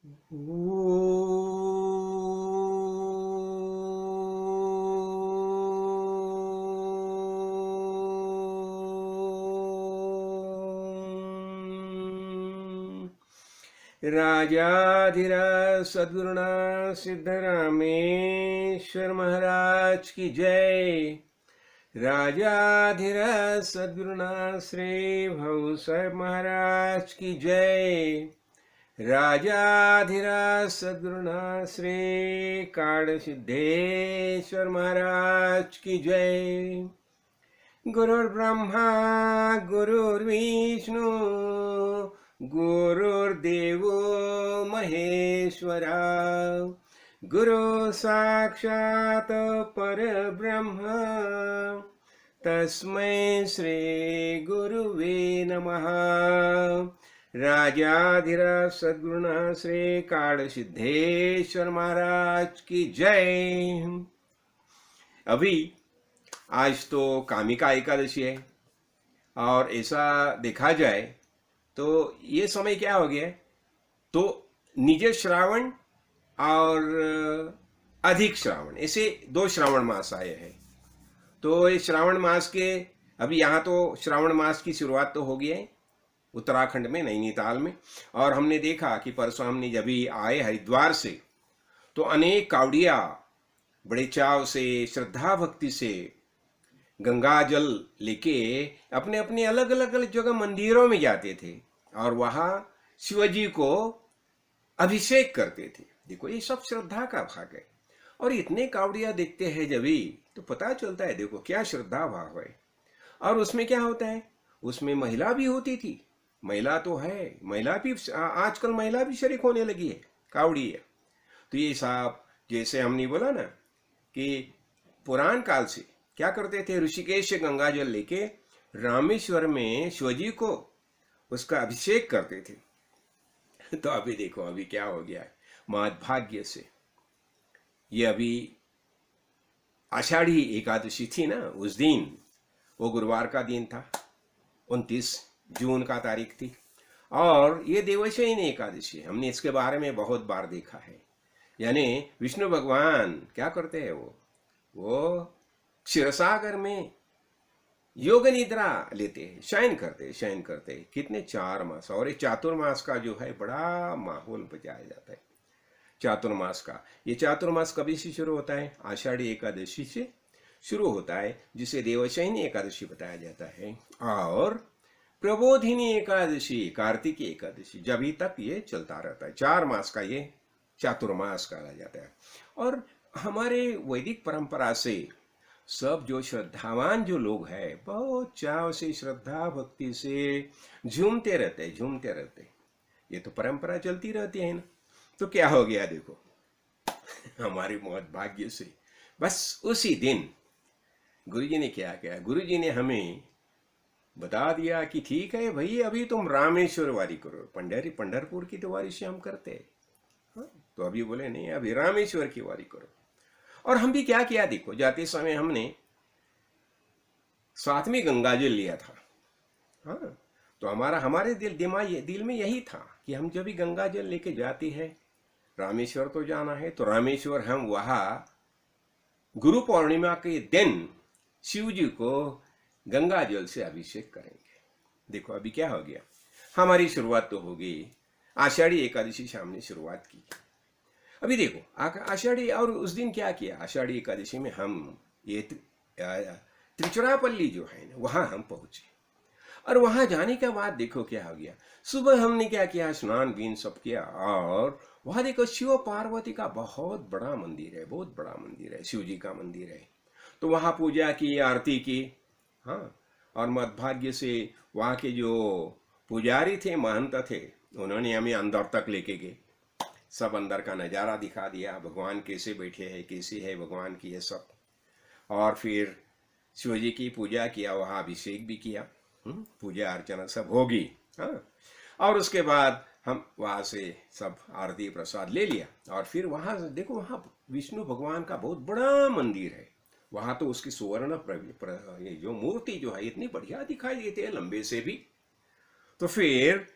राजाधिराज सद्गुरुनाथ सिद्धरामेश्वर महाराज की जय। राजाधिराज सद्गुरुनाथ श्री भाऊ साहेब महाराज की जय। राजाधिराज सद्गुरुनाथ श्री काड़ सिद्धेश्वर महाराज की जय। गुरुर्ब्रह्मा गुरुर्विष्णु गुरुर्देवो महेश्वरा गुरु साक्षात् परब्रह्म तस्मै श्री गुरुवे नमः। राजाधिराज सद्गुरुनाथ श्री काड़ सिद्धेश्वर महाराज की जय। अभी आज तो कामिका एकादशी है और ऐसा देखा जाए तो ये समय क्या हो गया है, तो निज श्रावण और अधिक श्रावण, ऐसे दो श्रावण मास आए हैं। तो इस श्रावण मास के अभी यहाँ तो श्रावण मास की शुरुआत तो हो गई है उत्तराखंड में नैनीताल में, और हमने देखा कि परसों हमने जब भी आए हरिद्वार से तो अनेक कावड़िया बड़े चाव से श्रद्धा भक्ति से गंगा जल लेके अपने अपने अलग अलग जगह मंदिरों में जाते थे और वहां शिवजी को अभिषेक करते थे। देखो ये सब श्रद्धा का भाग है, और इतने कावड़िया देखते हैं जब भी तो पता चलता है देखो क्या श्रद्धा भाव है। और उसमें क्या होता है, उसमें महिला भी होती थी, महिला तो है, महिला भी आजकल महिला भी शरीक होने लगी है कावड़ी है। तो ये साहब जैसे हमने बोला ना कि पुराण काल से क्या करते थे, ऋषिकेश से गंगा जल लेके रामेश्वर में शिवजी को उसका अभिषेक करते थे। तो अभी देखो अभी क्या हो गया है, महद्भाग्य से ये अभी आषाढ़ी एकादशी थी ना, उस दिन वो गुरुवार का दिन था, 29 जून का तारीख थी, और ये देवशयनी एकादशी। हमने इसके बारे में बहुत बार देखा है। यानी विष्णु भगवान क्या करते हैं, वो क्षीरसागर में योग निद्रा लेते हैं, शयन करते हैं कितने 4 मास। और ये चातुर्मास का जो है बड़ा माहौल बचाया जाता है चातुर्मास का। ये चातुर्मास कभी से शुरू होता है, आषाढ़ी एकादशी से शुरू होता है, जिसे देवशयनी एकादशी बताया जाता है। और प्रबोधिनी एकादशी, कार्तिकी एकादशी, जब ही तक ये चलता रहता है। 4 मास का ये चातुर्मास कहा जाता है। और हमारे वैदिक परंपरा से सब जो श्रद्धावान जो लोग हैं बहुत चाव से श्रद्धा भक्ति से झूमते रहते। ये तो परंपरा चलती रहती है ना। तो क्या हो गया देखो हमारे बहुत भाग्य से बस उसी दिन गुरुजी ने क्या किया, गुरुजी ने हमें बता दिया कि ठीक है भाई अभी तुम रामेश्वर वारी करो, पंढरपुर की तो वारी से हम करते हैं। हाँ? तो अभी बोले नहीं अभी रामेश्वर की वारी करो। और हम भी क्या किया देखो, जाते समय हमने साथ में गंगा जल लिया था। हाँ, तो हमारे दिल में यही था कि हम जब भी गंगा जल लेके जाते हैं, रामेश्वर तो जाना है, तो रामेश्वर हम वहां गुरु पूर्णिमा के दिन शिव जी को गंगा जल से अभिषेक करेंगे। देखो अभी क्या हो गया, हमारी शुरुआत तो हो गई, आषाढ़ी एकादशी से हमने शुरुआत की। अभी देखो आषाढ़ी, और उस दिन क्या किया, आषाढ़ी एकादशी में हम ये त्रिचुरापल्ली जो है ना वहां हम पहुंचे। और वहां जाने के बाद देखो क्या हो गया, सुबह हमने क्या किया, स्नान बीन सब किया, और वहां देखो शिव पार्वती का बहुत बड़ा मंदिर है, बहुत बड़ा मंदिर है, शिव जी का मंदिर है। तो वहां पूजा की, आरती की। हाँ, और मदभाग्य से वहां के जो पुजारी थे, महंत थे, उन्होंने हमें अंदर तक लेके गए, सब अंदर का नज़ारा दिखा दिया, भगवान कैसे बैठे हैं, कैसे है भगवान की ये सब। और फिर शिवजी की पूजा किया, वहाँ अभिषेक भी किया, पूजा अर्चना सब होगी। हाँ, और उसके बाद हम वहाँ से सब आरती प्रसाद ले लिया। और फिर वहाँ देखो, वहाँ विष्णु भगवान का बहुत बड़ा मंदिर है। वहाँ तो उसकी सुवर्ण ये जो मूर्ति जो है इतनी बढ़िया दिखाई देती है, लंबे से भी। तो फिर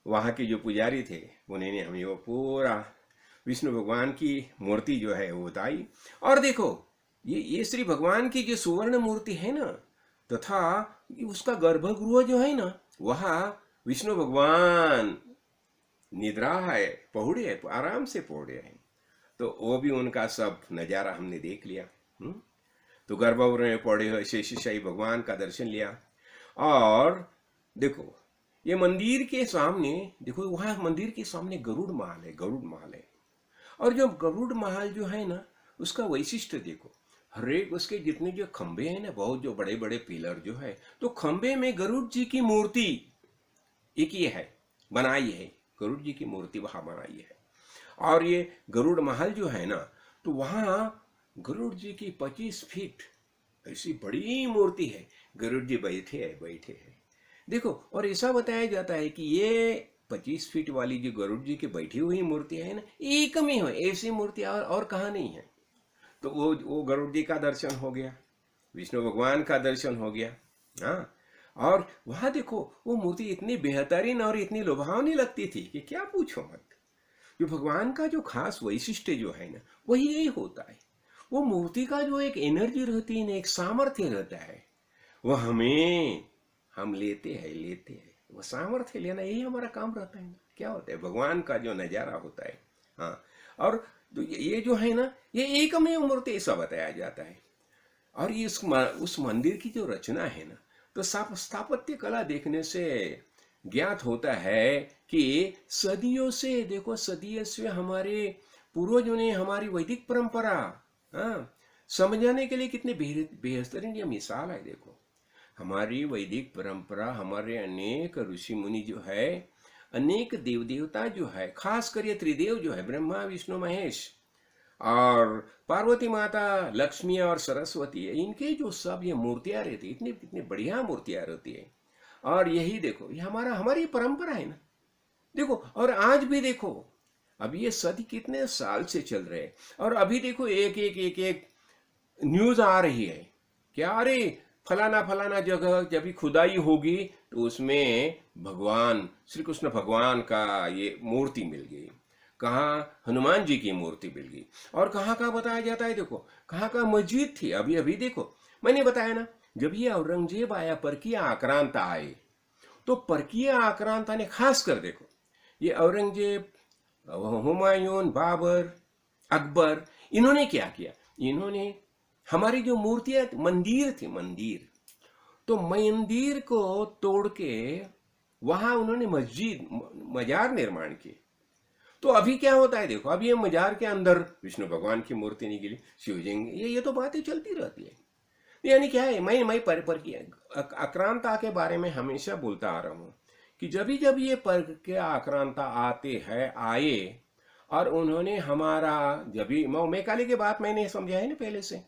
वहाँ के जो पुजारी थे उन्होंने हमें वो पूरा विष्णु भगवान की मूर्ति जो है वो बताई। और देखो ये श्री भगवान की जो सुवर्ण मूर्ति है ना, तथा उसका गर्भगृह जो है ना, वहाँ विष्णु भगवान निद्रा है, पहुड़े है, आराम से पहुड़े हैं। तो वो भी उनका सब नज़ारा हमने देख लिया। तो गर्भगृह में पड़े हुए शेषशाही भगवान का दर्शन लिया। और देखो ये मंदिर के सामने, देखो वहाँ मंदिर के सामने गरुड़ महल है, गरुड़ महल है। और जो गरुड़ महल जो है ना, उसका वैशिष्ट्य देखो, हर एक उसके जितने जो खंबे हैं ना, बहुत जो बड़े बड़े पिलर जो है, तो खंबे में गरुड़ जी की मूर्ति एक ये है, बनाई है, गरुड़ जी की मूर्ति वहां बनाई है। और ये गरुड़ महल जो है ना, तो वहां गरुड़ जी की 25 फीट ऐसी बड़ी मूर्ति है, गरुड़ जी बैठे हैं। देखो, और ऐसा बताया जाता है कि ये 25 फीट वाली जो गरुड़ जी की बैठी हुई मूर्ति है ना, एक में हो, ऐसी मूर्ति और कहाँ नहीं है। तो वो गरुड़ जी का दर्शन हो गया, विष्णु भगवान का दर्शन हो गया। हाँ, और वहां देखो वो मूर्ति इतनी बेहतरीन और इतनी लुभावनी लगती थी कि क्या पूछो मत। जो भगवान का जो खास वैशिष्ट्य जो है ना, वही यही होता है। वो मूर्ति का जो एक एनर्जी रहती है ना, एक सामर्थ्य रहता है, वो हम लेते हैं। वो सामर्थ्य लेना यही हमारा काम रहता है ना। क्या होता है, भगवान का जो नज़ारा होता है। हाँ, और तो ये जो है ना, ये एकमेव मूर्ति ऐसा बताया जाता है। और ये उस मंदिर की जो रचना है ना, तो स्थापत्य कला देखने से ज्ञात होता है कि सदियों से, देखो सदियों से हमारे पूर्वजों ने हमारी वैदिक परंपरा, हाँ, समझाने के लिए कितने बेहतरीन ये मिसाल है। देखो हमारी वैदिक परंपरा, हमारे अनेक ऋषि मुनि जो है, अनेक देव देवता जो है, खास कर ये त्रिदेव जो है, ब्रह्मा विष्णु महेश और पार्वती माता, लक्ष्मी और सरस्वती, इनके जो सब ये मूर्तियां रहती, इतनी कितनी बढ़िया मूर्तियां रहती है। और यही देखो, ये हमारी परंपरा है ना। देखो, और आज भी देखो, अब ये सदी कितने साल से चल रहे हैं, और अभी देखो एक न्यूज आ रही है, क्या, अरे फलाना जगह जब भी खुदाई होगी तो उसमें भगवान श्री कृष्ण भगवान का ये मूर्ति मिल गई, कहाँ हनुमान जी की मूर्ति मिल गई। और कहाँ कहाँ बताया जाता है, देखो कहाँ कहाँ मस्जिद थी। अभी देखो मैंने बताया ना, जब ये औरंगजेब आया, परकीय आक्रांता आए, तो परकीय आक्रांता ने खास कर, देखो ये औरंगजेब, हुमायूं, बाबर, अकबर, इन्होंने क्या किया, इन्होंने हमारी जो मूर्तियां, मंदिर थी, मंदिर, तो मंदिर को तोड़ के वहां उन्होंने मजार निर्माण किए। तो अभी क्या होता है, देखो अभी ये मजार के अंदर विष्णु भगवान की मूर्ति निकली, शिवजी, ये तो बातें चलती रहती है। यानी क्या है, मैं पर की आक्रांता के बारे में हमेशा बोलता आ रहा हूँ कि जब ये पर के आक्रांता आए और उन्होंने हमारा, जब भी मेकाले की बात मैंने समझा है ना पहले से,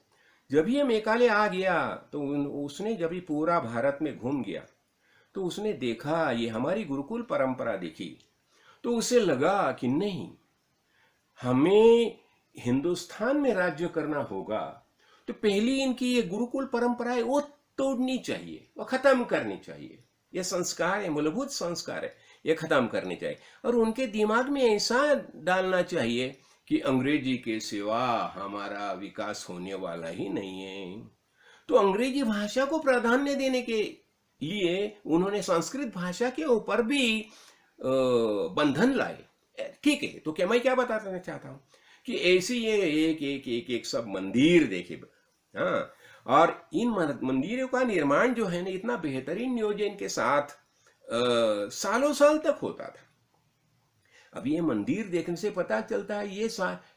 जब ये मेकाले आ गया तो उसने जब भी पूरा भारत में घूम गया, तो उसने देखा, ये हमारी गुरुकुल परंपरा देखी, तो उसे लगा कि नहीं, हमें हिंदुस्तान में राज्य करना होगा, तो पहली इनकी ये गुरुकुल परंपरा है वो तोड़नी चाहिए, वो खत्म करनी चाहिए। ये संस्कार है, मूलभूत संस्कार है, ये खत्म करनी चाहिए। और उनके दिमाग में ऐसा डालना चाहिए कि अंग्रेजी के सिवा हमारा विकास होने वाला ही नहीं है। तो अंग्रेजी भाषा को प्राधान्य देने के लिए उन्होंने संस्कृत भाषा के ऊपर भी बंधन लाए। ठीक है, तो क्या मैं क्या बताना चाहता हूँ कि ऐसी ये एक सब मंदिर देखे। हाँ, और इन मंदिरों का निर्माण जो है ना, इतना बेहतरीन नियोजन के साथ सालों साल तक होता था। अब ये मंदिर देखने से पता चलता है, ये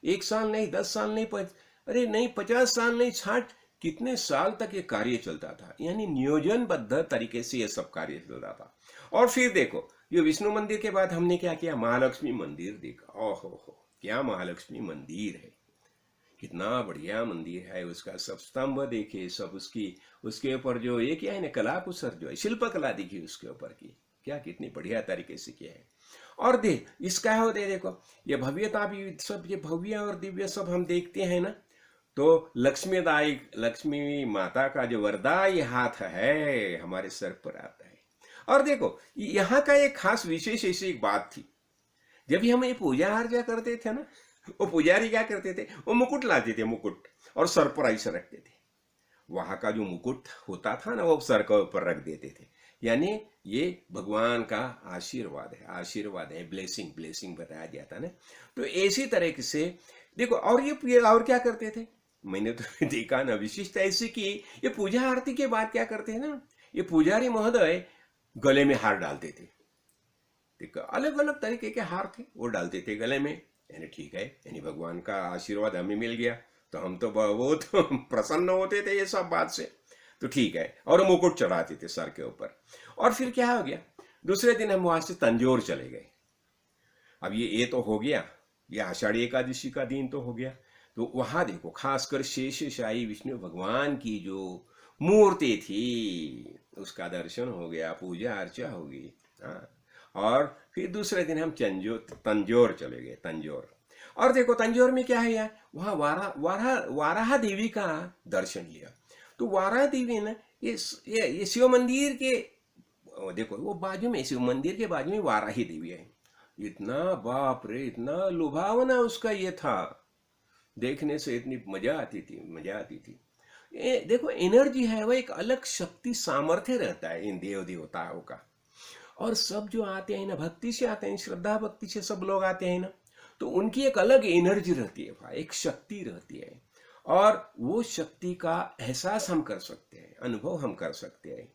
एक साल नहीं, 10 साल नहीं, अरे नहीं, 50 साल नहीं, 60, कितने साल तक ये कार्य चलता था। यानी नियोजनबद्ध तरीके से ये सब कार्य चलता था। और फिर देखो, ये विष्णु मंदिर के बाद हमने क्या किया, महालक्ष्मी मंदिर देखा। ओहो, क्या महालक्ष्मी मंदिर है, कितना बढ़िया मंदिर है। उसका सब स्तंभ देखे, सब उसके ऊपर जो ये क्या है ना, कला कुसर जो है, शिल्प कला दिखी उसके ऊपर की, क्या कितनी बढ़िया तरीके से किया है। और इसका होते, देखो ये भव्यता भी, सब ये भव्य और दिव्य सब हम देखते हैं ना, तो लक्ष्मी माता का जो वरदायी हाथ है हमारे सर पर आता है। और देखो यहाँ का एक खास विशेष ऐसी एक बात थी, जब भी हम ये पूजा अर्चा करते थे ना, वो पुजारी क्या करते थे, वो मुकुट लाते थे, मुकुट, और सर पर ऐसे रखते थे। वहां का जो मुकुट होता था ना, वो सर के ऊपर रख देते थे, यानी ये भगवान का आशीर्वाद है, ब्लेसिंग ब्लेसिंग बताया जाता ना। तो इसी तरह से देखो, और ये और क्या करते थे, मैंने तो देखा ना विशिष्ट ऐसी कि ये पूजा आरती के बाद क्या करते हैं ना, ये पुजारी महोदय गले में हार डालते थे। देखो अलग अलग तरीके के हार थे, वो डालते थे गले में, यानी ठीक है, यानी भगवान का आशीर्वाद हमें मिल गया, तो हम तो बहुत प्रसन्न होते थे ये सब बात से, तो ठीक है। और मुकुट चढ़ाते थे सर के ऊपर। और फिर क्या हो गया, दूसरे दिन हम वहां से तंजौर चले गए। अब ये तो हो गया, ये आषाढ़ी एकादशी का दिन तो हो गया। तो वहां देखो खासकर शेषशाही विष्णु भगवान की जो मूर्ति थी, उसका दर्शन हो गया, पूजा अर्चा होगी। हाँ, और फिर दूसरे दिन हम तंजौर चले गए, तंजौर। और देखो तंजौर में क्या है यार, वहाँ वाराह देवी का दर्शन लिया। तो वाराह देवी ना, ये शिव मंदिर के, देखो वो बाजू में, शिव मंदिर के बाजू में वाराही देवी है। इतना बाप रे, इतना लुभावना उसका ये था, देखने से इतनी मजा आती थी। ये देखो एनर्जी है, वो एक अलग शक्ति सामर्थ्य रहता है इन देव देवताओं का। और सब जो आते हैं ना, भक्ति से आते हैं, श्रद्धा भक्ति से सब लोग आते हैं ना, तो उनकी एक अलग एनर्जी रहती है भाई, एक शक्ति रहती है, और वो शक्ति का एहसास हम कर सकते हैं, अनुभव हम कर सकते हैं।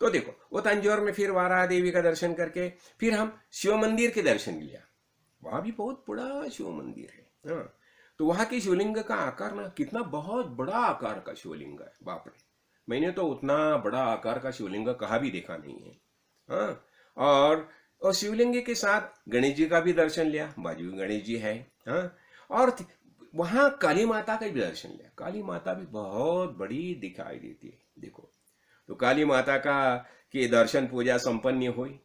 तो देखो वो तंजौर में फिर वाराह देवी का दर्शन करके फिर हम शिव मंदिर के दर्शन लिया। वहां भी बहुत बड़ा शिव मंदिर है। हाँ, तो वहां की शिवलिंग का आकार ना, कितना बहुत बड़ा आकार का शिवलिंग है, बाप रे, मैंने तो उतना बड़ा आकार का शिवलिंग कहा भी देखा नहीं है। हाँ, और शिवलिंग के साथ गणेश जी का भी दर्शन लिया, बाजू में गणेश जी है। हाँ, और वहां काली माता का भी दर्शन लिया। काली माता भी बहुत बड़ी दिखाई देती है, देखो। तो काली माता का के दर्शन पूजा संपन्न हुई।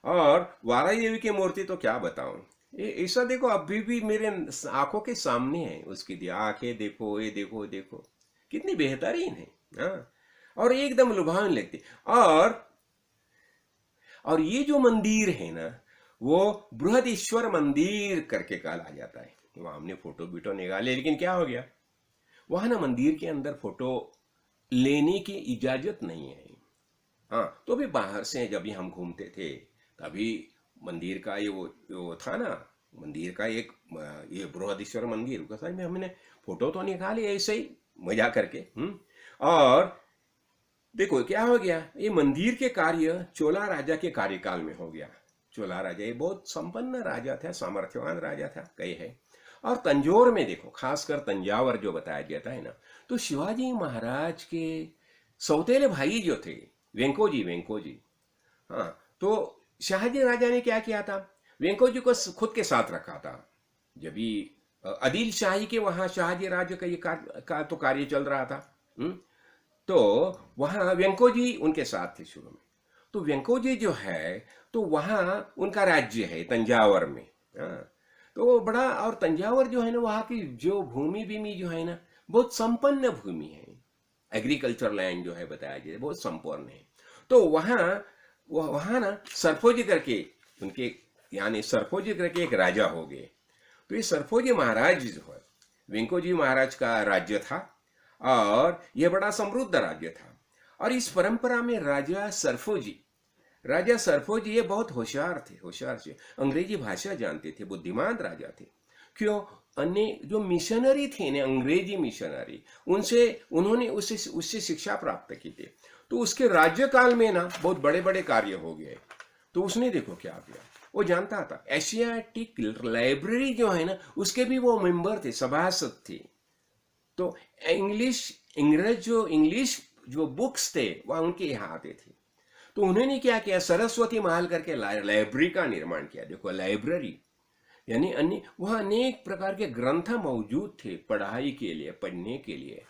और वाराही देवी की मूर्ति तो क्या बताऊं, ये ऐसा देखो अभी भी मेरे आंखों के सामने है, उसकी आंखें देखो, ये देखो देखो कितनी बेहतरीन है। हाँ, और एकदम लुभावन लगती। और ये जो मंदिर है ना, वो बृहदीश्वर मंदिर करके कहा जाता है। वहां हमने फोटो बीटो निकाले, लेकिन क्या हो गया, वहां ना मंदिर के अंदर फोटो लेने की इजाजत नहीं है। हाँ, तो भी बाहर से जब भी हम घूमते थे, तभी मंदिर का ये वो था ना, मंदिर का एक ये बृहदीश्वर मंदिर का साइड में हमने फोटो तो निकाले ऐसे ही मजा करके। और देखो क्या हो गया, ये मंदिर के कार्य चोला राजा के कार्यकाल में हो गया। चोला राजा ये बहुत संपन्न राजा था, सामर्थ्यवान राजा था, कहे है। और तंजौर में देखो, खासकर तंजावर जो बताया जाता है ना, तो शिवाजी महाराज के सौतेले भाई जो थे, वेंकोजी। हाँ, तो शाहजी राजा ने क्या किया था, वेंकोजी को खुद के साथ रखा था। जब भी आदिल शाही के वहां शाहजी राजा का ये तो कार्य चल रहा था। तो वहां वेंकोजी उनके साथ थे शुरू में। तो वेंकोजी जो है, तो वहां उनका राज्य है तंजावर में। हाँ, तो वो बड़ा, और तंजावर जो है ना, वहां की जो भूमि जो है ना, बहुत संपन्न भूमि है, एग्रीकल्चर लैंड जो है बताया जाए बहुत संपन्न है। तो वहां ना सरफोजी करके उनके, यानी सरफोजी करके एक राजा हो गए। तो ये सरफोजी महाराज जो है, वेंकोजी महाराज का राज्य था, और यह बड़ा समृद्ध राज्य था। और इस परंपरा में राजा सरफोजी ये बहुत होशियार थे, अंग्रेजी भाषा जानते थे, बुद्धिमान राजा थे। क्यों, अन्य जो मिशनरी थे ना, अंग्रेजी मिशनरी, उन्होंने उससे शिक्षा प्राप्त की थी। तो उसके राज्यकाल में ना बहुत बड़े बड़े कार्य हो गए। तो उसने देखो क्या किया, वो जानता था एशियाटिक लाइब्रेरी जो है ना, उसके भी वो मेंबर थे, सभासद थे। तो इंग्लिश जो बुक्स थे वह उनके यहाँ आते थे। तो उन्होंने क्या किया, सरस्वती महल करके लाइब्रेरी का निर्माण किया। देखो लाइब्रेरी यानी वहाँ अनेक प्रकार के ग्रंथ मौजूद थे पढ़ाई के लिए, पढ़ने के लिए।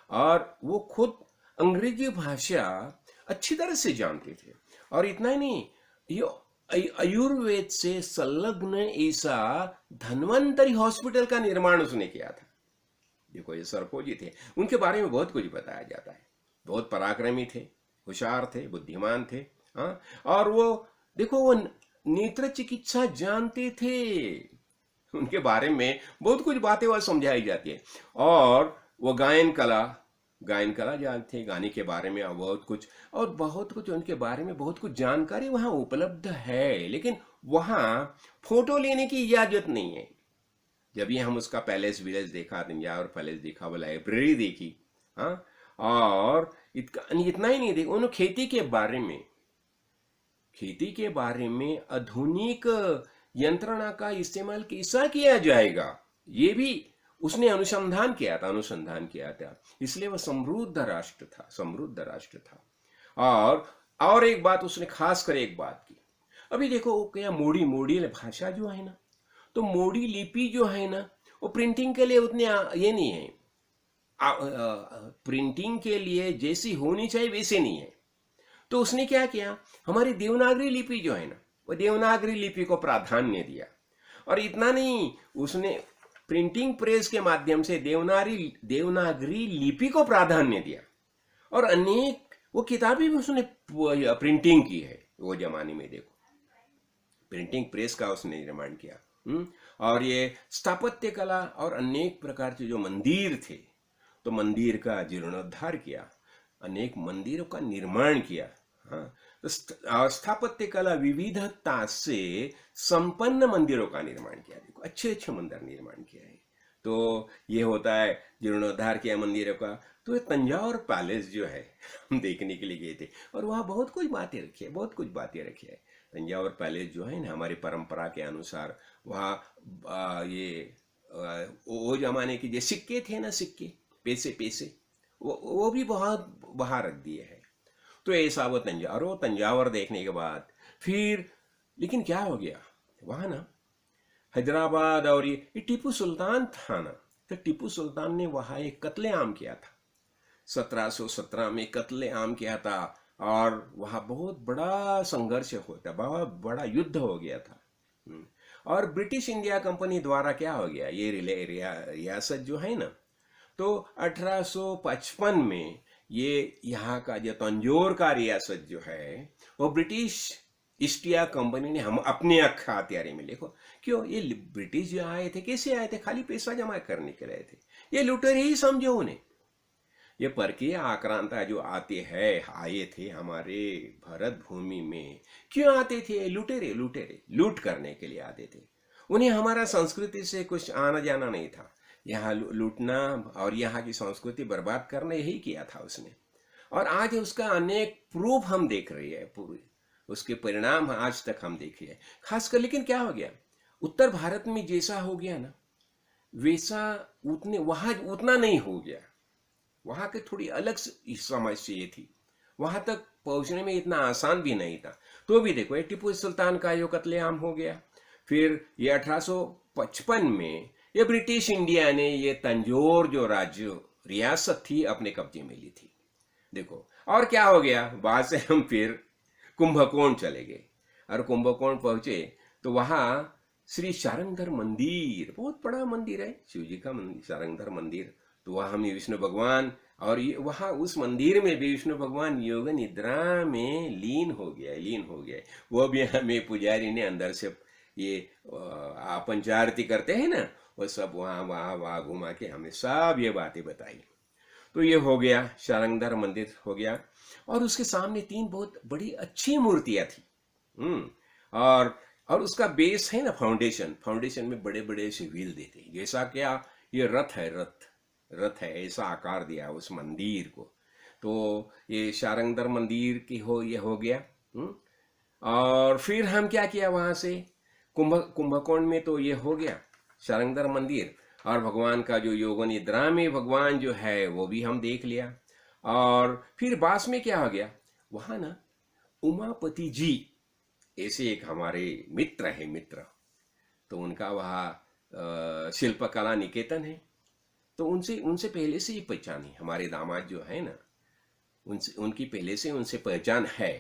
और वो खुद अंग्रेजी भाषा अच्छी तरह से जानते थे। और इतना ही नहीं, ये आयुर्वेद से संलग्न ऐसा धन्वंतरी हॉस्पिटल का निर्माण उसने किया था। देखो ये सरफोजी थे, उनके बारे में बहुत कुछ बताया जाता है। बहुत पराक्रमी थे, होशियार थे, बुद्धिमान थे, हाँ, और वो देखो वो नेत्र चिकित्सा जानते थे, उनके बारे में बहुत कुछ बातें वह समझाई जाती है। और वो गायन कला जानते हैं, गाने के बारे में और बहुत कुछ उनके बारे में बहुत कुछ जानकारी वहाँ उपलब्ध है, लेकिन वहाँ फोटो लेने की इजाजत नहीं है। जब ये हम उसका पैलेस विलेस देखा, तंजावुर पैलेस देखा, वो लाइब्रेरी देखी, हाँ, और इतना ही नहीं देखा, उन्होंने खेती के बारे में आधुनिक यंत्रणा का इस्तेमाल कैसा किया जाएगा, ये भी उसने अनुसंधान किया था। इसलिए वह समृद्ध राष्ट्र था। और एक बात उसने खास कर एक बात की, अभी देखो वो क्या मोड़ी भाषा जो है ना, तो मोड़ी लिपि जो है ना, वो प्रिंटिंग के लिए उतने ये नहीं है, प्रिंटिंग के लिए जैसी होनी चाहिए वैसे नहीं है। तो उसने क्या किया, हमारी देवनागरी लिपि जो है ना, वो देवनागरी लिपि को प्राधान्य दिया। और इतना नहीं, उसने प्रिंटिंग प्रेस के माध्यम से देवनागरी लिपि को प्राधान्य दिया, और अनेक वो किताबें भी उसने प्रिंटिंग की है। वो जमाने में देखो प्रिंटिंग प्रेस का उसने निर्माण किया। और ये स्थापत्य कला और अनेक प्रकार के जो मंदिर थे, तो मंदिर का जीर्णोद्धार किया, अनेक मंदिरों का निर्माण किया। हाँ, तो स्थापत्य कला विविधता से संपन्न मंदिरों का निर्माण किया। देखो अच्छे मंदिर निर्माण किया है। तो ये होता है जीर्णोद्धार किया मंदिरों का। तो ये तंजावुर पैलेस जो है हम देखने के लिए गए थे, और वहाँ बहुत कुछ बातें रखी है। तंजावुर पैलेस जो है ना, हमारी परंपरा के अनुसार वहाँ वो जमाने के जो सिक्के थे ना, पैसे वो भी बहुत बाहर रख दिए हैं। तो ऐसा वो तंजावुर देखने के बाद फिर, लेकिन क्या हो गया वहाँ ना, हैदराबाद और ये टीपू सुल्तान था ना, तो टीपू सुल्तान ने वहाँ एक कत्लेआम किया था, 1717 में कत्लेआम किया था, और वहाँ बहुत बड़ा संघर्ष होता, बहुत बड़ा युद्ध हो गया था। और ब्रिटिश इंडिया कंपनी द्वारा क्या हो गया, ये रियासत जो है ना, तो 1855 में ये यहाँ का जो तंजौर का रियासत जो है, वो ब्रिटिश ईस्ट इंडिया कंपनी ने हम अपने अख्तियार में, देखो क्यों, ये ब्रिटिश जो आए थे कैसे आए थे, खाली पैसा जमा करने के लिए थे। ये लुटेरे ही समझो उन्हें, ये परकीय आक्रांता जो आए थे हमारे भारत भूमि में, क्यों आते थे, लुटेरे लूट करने के लिए आते थे। उन्हें हमारा संस्कृति से कुछ आना जाना नहीं था, यहाँ लूटना और यहाँ की संस्कृति बर्बाद करना, यही किया था उसने। और आज उसका अनेक प्रूफ हम देख रहे हैं, पूरे उसके परिणाम आज तक हम देख रहे हैं, खासकर। लेकिन क्या हो गया, उत्तर भारत में जैसा हो गया ना, वैसा वहाँ उतना नहीं हो गया। वहाँ के थोड़ी अलग समस्या ये थी, वहाँ तक पहुँचने में इतना आसान भी नहीं था। तो भी देखो, टीपू सुल्तान का जो कत्लेआम हो गया, फिर ये 1855 में ये ब्रिटिश इंडिया ने ये तंजौर जो रियासत थी अपने कब्जे में ली थी। देखो, और क्या हो गया, वहां से हम फिर कुंभकोण चले गए, और कुंभकोण पहुंचे तो वहां श्री शारंगधर मंदिर, बहुत बड़ा मंदिर है, शिव जी का मंदिर, शारंगधर मंदिर। तो वहां हमें विष्णु भगवान, और वहां उस मंदिर में भी विष्णु भगवान योग निद्रा में लीन हो गया। वो भी हमें पुजारी ने अंदर से ये पंचारती करते हैं ना, वो सब वहाँ घुमा के हमें सब ये बातें बताई। तो ये हो गया, शारंगधर मंदिर हो गया, और उसके सामने 3 बहुत बड़ी अच्छी मूर्तियां थी। और उसका बेस है ना, फाउंडेशन में बड़े बड़े से व्हील देते हैं, जैसा क्या ये रथ है, ऐसा आकार दिया उस मंदिर को। तो ये शारंगधर मंदिर की ये हो गया। और फिर हम क्या किया, वहां से कुंभकोण में तो ये हो गया शारंगधर मंदिर, और भगवान का जो योग निद्रा में भगवान जो है वो भी हम देख लिया। और फिर बास में क्या हो गया, वहां ना उमापति जी ऐसे एक हमारे मित्र, तो उनका वहाँ शिल्पकला निकेतन है, तो उनसे पहले से ही पहचान है, हमारे दामाद जो है ना, उनकी पहले से उनसे पहचान है।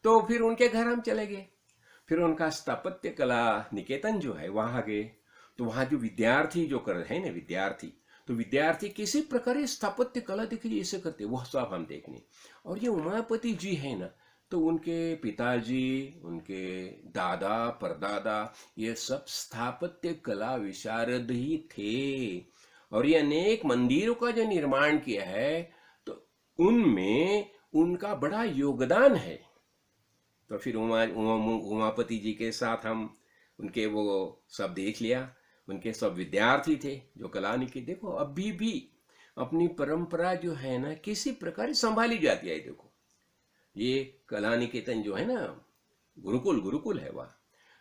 तो फिर उनके घर हम चले गए, फिर उनका स्थापत्य कला निकेतन जो है वहां गए। तो वहां जो विद्यार्थी जो कर रहे हैं ना, तो विद्यार्थी किसी प्रकार स्थापत्य कला देखिए ऐसे करते, वह सब हम देखने। और ये उमापति जी है ना, तो उनके पिताजी, उनके दादा परदादा ये सब स्थापत्य कला विशारद ही थे, और ये अनेक मंदिरों का जो निर्माण किया है, तो उनमें उनका बड़ा योगदान है। तो फिर उमापति जी के साथ हम उनके वो सब देख लिया, उनके सब विद्यार्थी थे जो कला निकेतन। देखो अभी भी अपनी परंपरा जो है ना किसी प्रकार संभाली जाती है। देखो ये कला निकेतन जो है ना, गुरुकुल है वहाँ,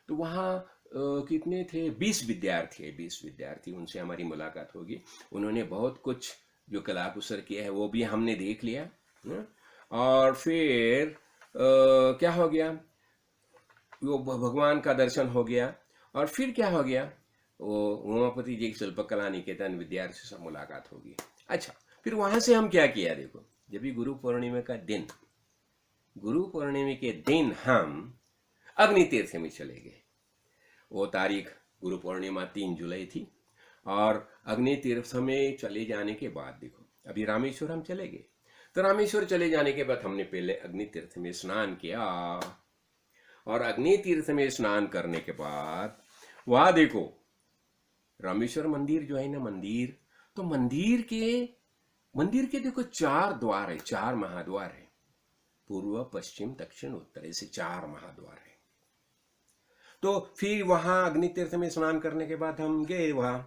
तो वहाँ कितने थे, 20 विद्यार्थी है, 20 विद्यार्थी, उनसे हमारी मुलाकात होगी। उन्होंने बहुत कुछ जो कला कुसर किया है वो भी हमने देख लिया। और फिर क्या हो गया, वो भगवान का दर्शन हो गया। और फिर क्या हो गया, वो उमापति जी शिल्पकला निकेतन विद्यार्थी से मुलाकात होगी। अच्छा, फिर वहां से हम क्या किया, देखो जब भी गुरु पूर्णिमा के दिन हम अग्नि तीर्थ में चले गए। वो तारीख गुरु पूर्णिमा 3 जुलाई थी। और अग्नि तीर्थ में चले जाने के बाद देखो अभी रामेश्वर हम चले गए, तो रामेश्वर चले जाने के बाद हमने पहले अग्नि तीर्थ में स्नान किया। और अग्नि तीर्थ में स्नान करने के बाद वहां देखो रामेश्वर मंदिर जो है ना, मंदिर तो मंदिर के देखो 4 द्वार है, 4 महाद्वार है, पूर्व पश्चिम दक्षिण उत्तर, ऐसे 4 महाद्वार है। तो फिर वहां अग्नि तीर्थ में स्नान करने के बाद हम गए वहां,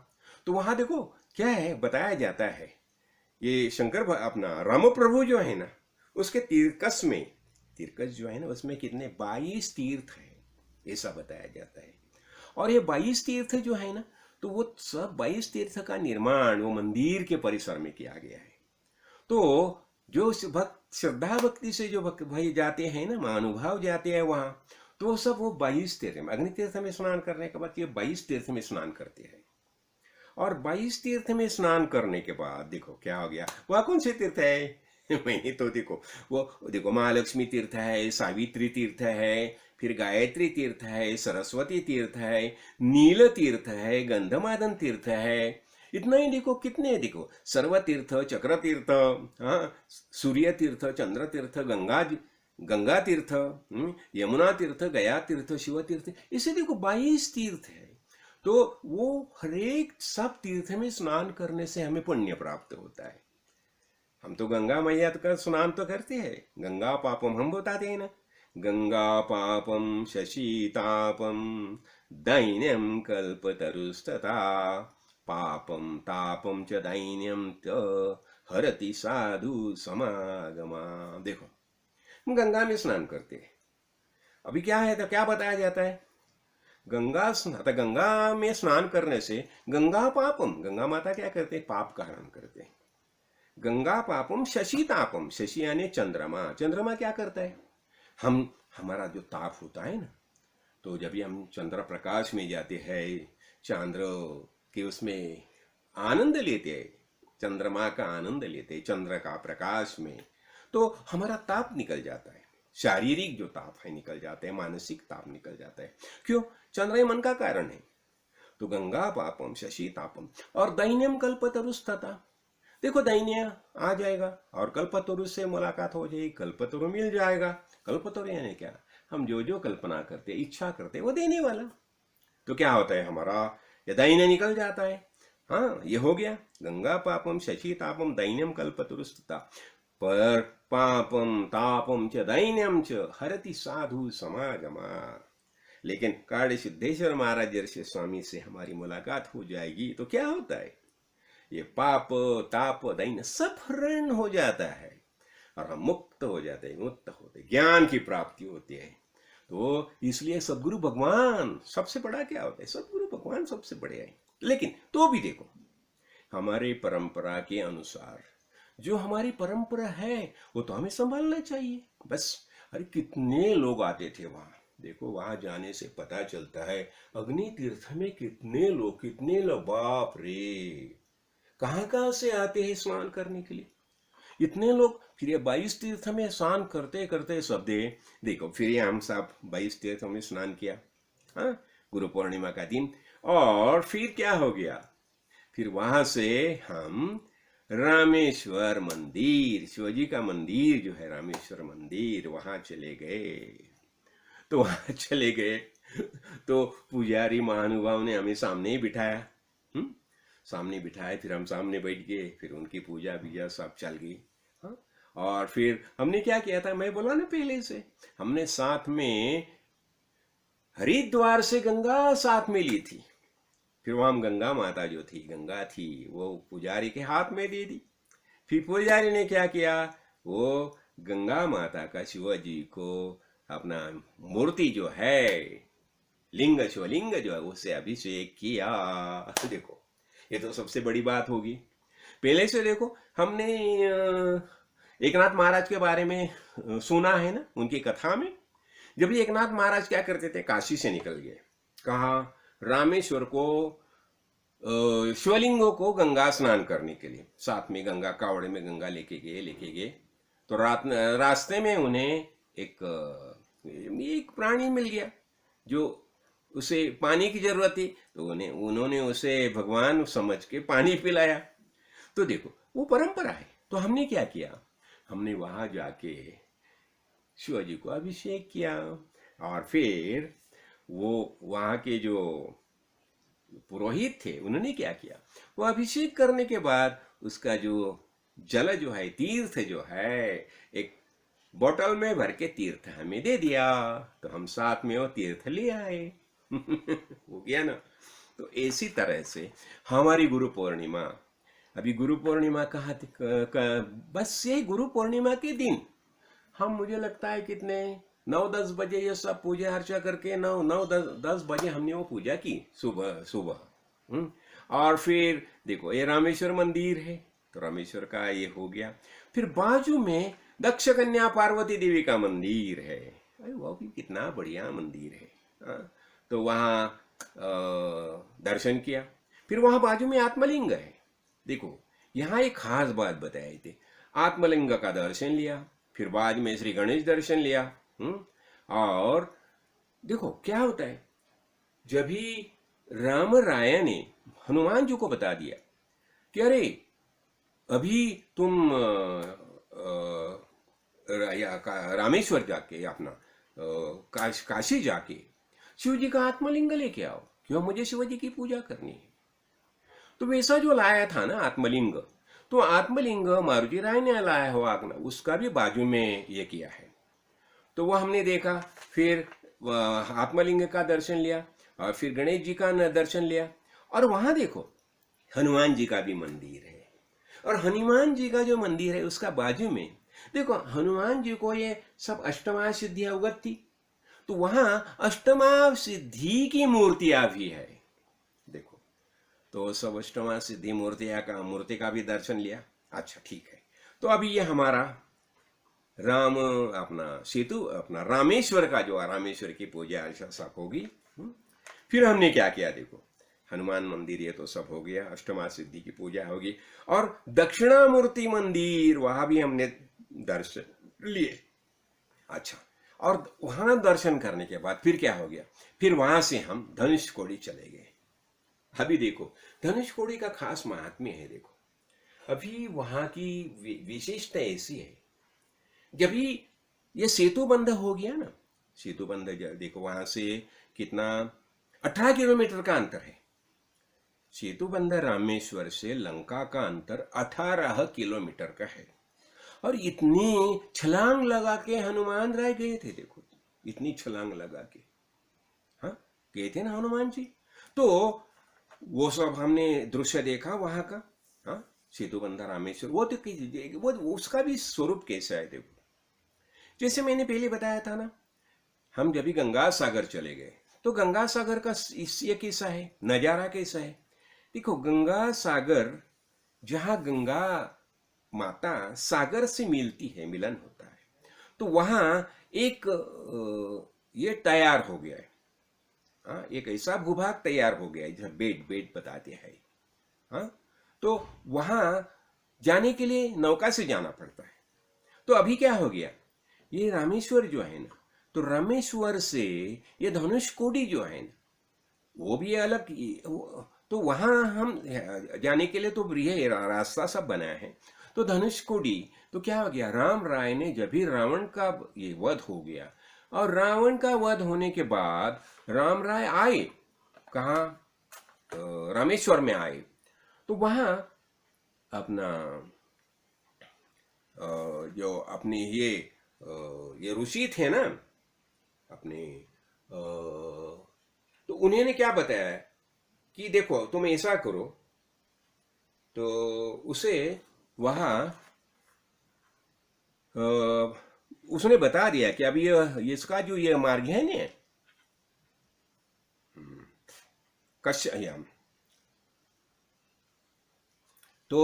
तो वहां देखो क्या है, बताया जाता है ये शंकर अपना राम प्रभु जो है ना, उसके तीर्कस जो है ना, उसमें कितने 22 तीर्थ है, ऐसा बताया जाता है। और ये 22 तीर्थ जो है ना, तो वो सब 22 तीर्थ का निर्माण वो मंदिर के परिसर में किया गया है। तो जो भक्त श्रद्धा भक्ति से जो भक्त भाई जाते हैं ना, महानुभाव जाते हैं वहां, तो वो सब वो 22 तीर्थ में अग्नि तीर्थ में स्नान करने के बाद ये 22 तीर्थ में स्नान करते हैं। और 22 तीर्थ में स्नान करने के बाद देखो क्या हो गया, वह कौन से तीर्थ है मैंने तो देखो महालक्ष्मी तीर्थ है, सावित्री तीर्थ है, फिर गायत्री तीर्थ है, सरस्वती तीर्थ है, नील तीर्थ है, गंधमादन तीर्थ है, इतना ही देखो कितने, देखो सर्व तीर्थ, चक्र तीर्थ, हाँ, सूर्य तीर्थ, चंद्र तीर्थ, गंगा तीर्थ, यमुना तीर्थ, गया तीर्थ, शिव तीर्थ, इसे देखो 22 तीर्थ है। तो वो हरेक सब तीर्थ में स्नान करने से हमें पुण्य प्राप्त होता है। हम तो गंगा मैया का स्नान तो करते हैं, गंगा पापम हम बताते हैं ना, गंगा पापम शशीतापम दैन्यम कल्पतरुस्तथा पापम तापम च दैन्यम च हरति साधु समागमा। देखो गंगा में स्नान करते हैं, अभी क्या है तो क्या बताया जाता है, गंगा में स्नान करने से गंगा पापम, गंगा माता क्या करते हैं, पाप का हरण करते हैं। गंगा पापम शशि तापम, शशि यानी चंद्रमा, चंद्रमा क्या करता है, हमारा जो ताप होता है ना, तो जब भी हम चंद्र प्रकाश में जाते हैं, चंद्र के उसमें आनंद लेते हैं, चंद्रमा का आनंद लेते हैं, चंद्र का प्रकाश में, तो हमारा ताप निकल जाता है, शारीरिक जो ताप है निकल जाता है, मानसिक ताप निकल जाता है। क्यों, चंद्र मन का कारण है। तो गंगा पापम शशि तापम। और दैन्यम कल्पतरुस्तथा, देखो दैन्य आ जाएगा और कल्पतरु से मुलाकात हो जाएगी, कल्पतरु मिल जाएगा। कल्पतरु यानी क्या, हम जो जो कल्पना करते, इच्छा करते, वो देने वाला। तो क्या होता है, हमारा ये दैन्य निकल जाता है। हाँ, ये हो गया गंगा पापम शशि तापम दैन्यम कल्पतरुस्तथा पर पापम तापम च दैन्यम च हरति साधु समागमा। लेकिन कार्य सिद्धेश्वर महाराज जैसे स्वामी से हमारी मुलाकात हो जाएगी तो क्या होता है, ये पाप ताप दैन्य सब हरण हो जाता है और हम मुक्त हो जाते हैं, मुक्त होते, ज्ञान की प्राप्ति होती है। तो इसलिए सदगुरु भगवान सबसे बड़ा क्या होता है, सदगुरु भगवान सबसे बड़े हैं। लेकिन तो भी देखो हमारे परंपरा के अनुसार जो हमारी परंपरा है वो तो हमें संभालना चाहिए बस। अरे कितने लोग आते थे वहां, देखो वहां जाने से पता चलता है अग्नि तीर्थ में कितने लोग, बाप रे, कहां से आते हैं स्नान करने के लिए, इतने लोग। फिर ये 22 तीर्थ में स्नान करते करते सब देखो फिर ये हम सब 22 तीर्थ में स्नान किया, हाँ, गुरु पूर्णिमा का दिन। और फिर क्या हो गया, फिर वहां से हम रामेश्वर मंदिर, शिवजी का मंदिर जो है रामेश्वर मंदिर, वहां चले गए। तो वहां चले गए तो पुजारी महानुभाव ने हमें सामने ही बिठाया। सामने बिठाया, फिर हम सामने बैठ गए, फिर उनकी पूजा बीजा सब चल गई। हाँ, और फिर हमने क्या किया था, मैं बोला ना पहले से, हमने साथ में हरिद्वार से गंगा साथ में ली थी। फिर वहां गंगा माता जो थी, गंगा थी, वो पुजारी के हाथ में दे दी। फिर पुजारी ने क्या किया, वो गंगा माता का शिवजी को अपना मूर्ति जो है, लिंग शिवलिंग जो है, उससे अभिषेक किया। देखो, ये तो सबसे बड़ी बात होगी। पहले से देखो, हमने एकनाथ महाराज के बारे में सुना है ना, उनकी कथा में। जब ये एकनाथ महाराज क्या करते थे, काशी से निकल गए, कहा रामेश्वर को, शिवलिंगों को गंगा स्नान करने के लिए, साथ में गंगा कावड़े में गंगा लेके गए। तो रास्ते में उन्हें एक प्राणी मिल गया जो उसे पानी की जरूरत थी, तो उन्होंने उसे भगवान समझ के पानी पिलाया। तो देखो, वो परंपरा है। तो हमने क्या किया, हमने वहां जाके शिवजी को अभिषेक किया, और फिर वो वहां के जो पुरोहित थे, उन्होंने क्या किया, वो अभिषेक करने के बाद उसका जो जल जो है, तीर्थ जो है, एक बोतल में भर के तीर्थ हमें दे दिया। तो हम साथ में वो तीर्थ ले आए। हो गया ना। तो इसी तरह से हमारी गुरु पूर्णिमा, अभी गुरु पूर्णिमा बस यही गुरु पूर्णिमा के दिन हम, मुझे लगता है कितने 9-10 बजे ये सब पूजा अर्चा करके 9-10 बजे हमने वो पूजा की सुबह। और फिर देखो, ये रामेश्वर मंदिर है, तो रामेश्वर का ये हो गया। फिर बाजू में दक्ष कन्या पार्वती देवी का मंदिर है। अरे वो भी कितना बढ़िया मंदिर है। तो वहाँ दर्शन किया। फिर वहाँ बाजू में आत्मलिंग है। देखो, यहाँ एक खास बात बताई थी, आत्मलिंग का दर्शन लिया, फिर बाद में श्री गणेश दर्शन लिया। और देखो क्या होता है, जब ही राम राय ने हनुमान जी को बता दिया कि अरे अभी तुम रामेश्वर जाके अपना काशी जाके शिव जी का आत्मलिंग लेके आओ, क्यों, मुझे शिव जी की पूजा करनी है। तो वैसा जो लाया था ना आत्मलिंग, तो आत्मलिंग मारुति राय ने लाया हुआ अपना, उसका भी बाजू में ये किया है। तो वो हमने देखा, फिर आत्मलिंग का दर्शन लिया, और फिर गणेश जी का दर्शन लिया। और वहां देखो, हनुमान जी का भी मंदिर है। और हनुमान जी का जो मंदिर है, उसका बाजू में देखो, हनुमान जी को ये सब अष्टमा सिद्धियां उगत थी, तो वहां अष्टमा सिद्धि की मूर्तियां भी है। देखो, तो सब अष्टमा सिद्धि मूर्ति का भी दर्शन लिया। अच्छा, ठीक है। तो अभी ये हमारा अपना रामेश्वर का जो रामेश्वर की पूजा अर्चा सब होगी। फिर हमने क्या किया, देखो, हनुमान मंदिर ये तो सब हो गया, अष्टमा सिद्धि की पूजा होगी, और दक्षिणामूर्ति मंदिर वहां भी हमने दर्शन लिए। अच्छा, और वहां दर्शन करने के बाद फिर क्या हो गया, फिर वहां से हम धनुषकोडी चले गए। अभी देखो, धनुषकोडी का खास महात्म्य है। देखो, अभी वहां की विशेषता ऐसी है, जब भी ये सेतु बंद हो गया ना, सेतु बंद, देखो वहां से कितना 18 किलोमीटर का अंतर है। सेतु बंद रामेश्वर से लंका का अंतर 18 किलोमीटर का है। और इतनी छलांग लगा के हनुमान राय गए थे। देखो, इतनी छलांग लगा के, हाँ, गए थे ना हनुमान जी। तो वो सब हमने दृश्य देखा वहां का। हाँ, सेतु बंधा रामेश्वर, वो उसका भी स्वरूप कैसा है। देखो, जैसे मैंने पहले बताया था ना, हम जब भी गंगा सागर चले गए, तो गंगा सागर का ये कैसा है, नजारा कैसा है। देखो, गंगा सागर, जहां गंगा माता सागर से मिलती है, मिलन होता है, तो वहां एक ये तैयार हो गया है। हाँ, एक ऐसा भूभाग तैयार हो गया है जहाँ बेड बताते हैं। हाँ, तो वहां जाने के लिए नौका से जाना पड़ता है। तो अभी क्या हो गया, ये रामेश्वर जो है ना, तो रामेश्वर से ये धनुषकोडी जो है ना, वो भी अलग। तो वहां हम जाने के लिए तो ये रास्ता सब बना है। तो धनुषकोडी, तो क्या हो गया, राम राय ने जब भी रावण का ये वध हो गया, और रावण का वध होने के बाद राम राय आए कहाँ, रामेश्वर में आए। तो वहां अपना जो अपनी ये ऋषि थे ना अपने, तो उन्होंने क्या बताया कि देखो तुम ऐसा करो, तो उसे वहां उसने बता दिया कि अभी ये इसका जो ये मार्ग है ना कश्यप, तो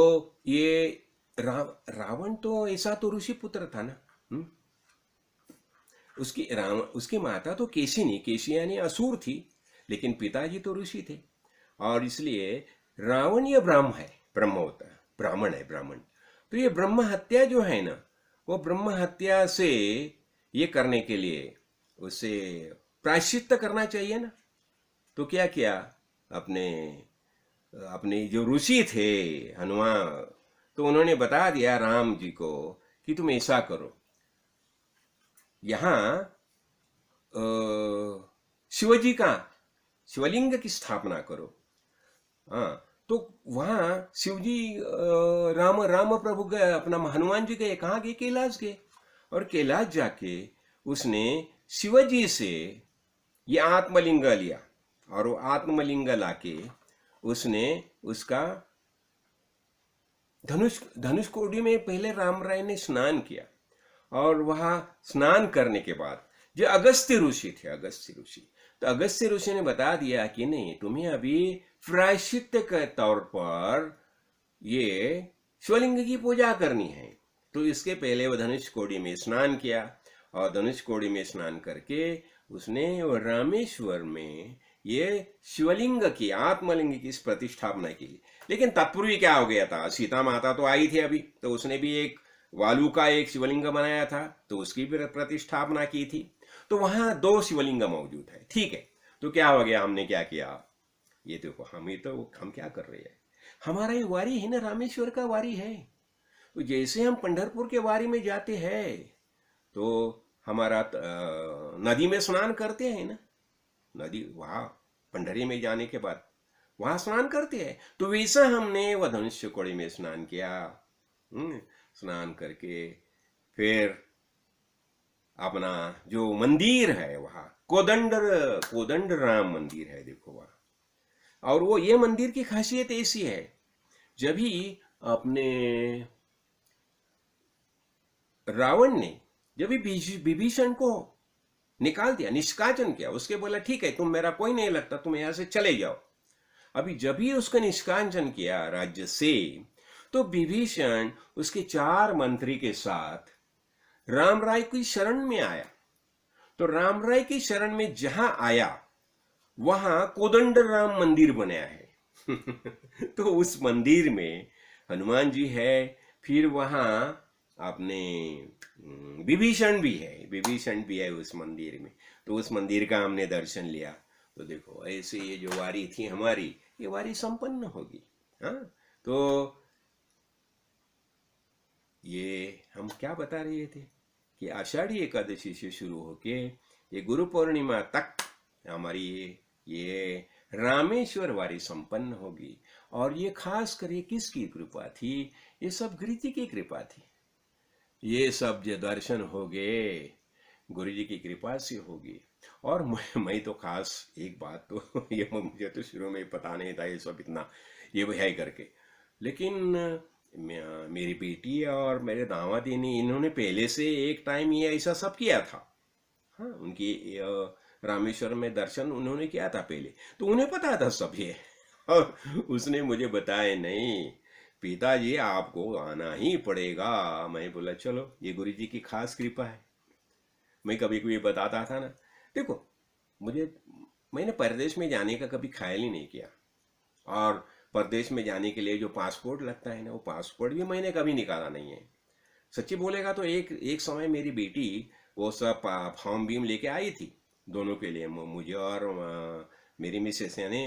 ये रावण तो ऐसा तो ऋषि पुत्र था ना। उसकी माता तो केशिनी, केशी यानी असुर थी, लेकिन पिताजी तो ऋषि थे, और इसलिए रावण ये ब्राह्मण है, ब्रह्म होता है, ब्राह्मण है, ब्राह्मण। तो ये ब्रह्म हत्या जो है ना, वो ब्रह्म हत्या से ये करने के लिए उसे प्रायश्चित्त करना चाहिए ना। तो क्या किया, अपने अपने जो ऋषि थे हनुमान, तो उन्होंने बता दिया राम जी को कि तुम ऐसा करो, यहाँ शिवजी का शिवलिंग की स्थापना करो। हाँ, तो वहां शिवजी राम प्रभु गए, अपना हनुमान जी गए, कहाँ गए, कैलाश गए, और कैलाश जाके उसने शिवजी से ये आत्मलिंग लिया, और वो आत्मलिंग लाके उसने उसका धनुषकोडी में पहले राम राय ने स्नान किया, और वहां स्नान करने के बाद जो अगस्त्य ऋषि थे, अगस्त्य ऋषि, तो अगस्त्य ऋषि ने बता दिया कि नहीं, तुम्हें अभी प्रायश्चित्त के तौर पर ये शिवलिंग की पूजा करनी है। तो इसके पहले वो धनुषकोडी में स्नान किया, और धनुषकोडी में स्नान करके उसने रामेश्वर में ये शिवलिंग की, आत्मलिंग की प्रतिष्ठापना की। लेकिन तत्पूर्व क्या हो गया था, सीता माता तो आई थी अभी, तो उसने भी एक वालू का एक शिवलिंग बनाया था, तो उसकी भी प्रतिष्ठापना की थी। तो वहां 2 शिवलिंग मौजूद है, ठीक है। तो क्या हो गया, हमने क्या किया, ये देखो हम क्या कर रहे हैं, हमारा ये वारी है ना, रामेश्वर का वारी है। तो जैसे हम पंढरपुर के वारी में जाते हैं तो हमारा नदी में स्नान करते हैं ना, नदी वहां पंडरी में जाने के बाद वहां स्नान करते हैं, तो वैसा हमने वह धनुषकोडी में स्नान किया। स्नान करके फिर अपना जो मंदिर है वहां कोदंड राम मंदिर है, देखो वहां। और वो ये मंदिर की खासियत ऐसी है, जब भी अपने रावण ने जब विभीषण को निकाल दिया, निष्कासन किया, उसके बोला ठीक है तुम मेरा कोई नहीं लगता, तुम यहां से चले जाओ। अभी जब भी उसका निष्कासन किया राज्य से, तो विभीषण उसके 4 मंत्री के साथ राम राय की शरण में आया। तो राम राय की शरण में जहां आया वहां कोदंड राम मंदिर बनाया है। तो उस मंदिर में हनुमान जी है, फिर वहां अपने विभीषण भी है उस मंदिर में। तो उस मंदिर का हमने दर्शन लिया। तो देखो ऐसे ये जो वारी थी हमारी, ये वारी संपन्न होगी। हाँ, तो ये हम क्या बता रहे थे कि आषाढ़ी एकादशी से शुरू होके ये गुरु पूर्णिमा तक हमारी ये रामेश्वर वारी संपन्न होगी। और ये खास कर ये किसकी कृपा थी, ये सब गुरु जी की कृपा थी। ये सब जो दर्शन हो गए गुरु जी की कृपा से होगी। और मैं तो खास एक बात तो ये मुझे तो शुरू में पता नहीं था ये सब इतना ये है करके, लेकिन मेरी बेटी और मेरे दामादी ने इन्होंने पहले से एक टाइम ये ऐसा सब किया था। हाँ, उनकी रामेश्वर में दर्शन उन्होंने किया था पहले, तो उन्हें पता था सब ये। और उसने मुझे बताया नहीं पिताजी आपको आना ही पड़ेगा। मैं बोला चलो ये गुरु जी की खास कृपा है। मैं कभी कभी बताता था ना, देखो मैंने परदेश में जाने का कभी ख्याल ही नहीं किया, और परदेश में जाने के लिए जो पासपोर्ट लगता है ना, वो पासपोर्ट भी मैंने कभी निकाला नहीं है। सच्ची बोलेगा तो एक समय मेरी बेटी वो सब फॉर्म बीम लेके आई थी दोनों के लिए, मुझे और मेरी मिसेस यानी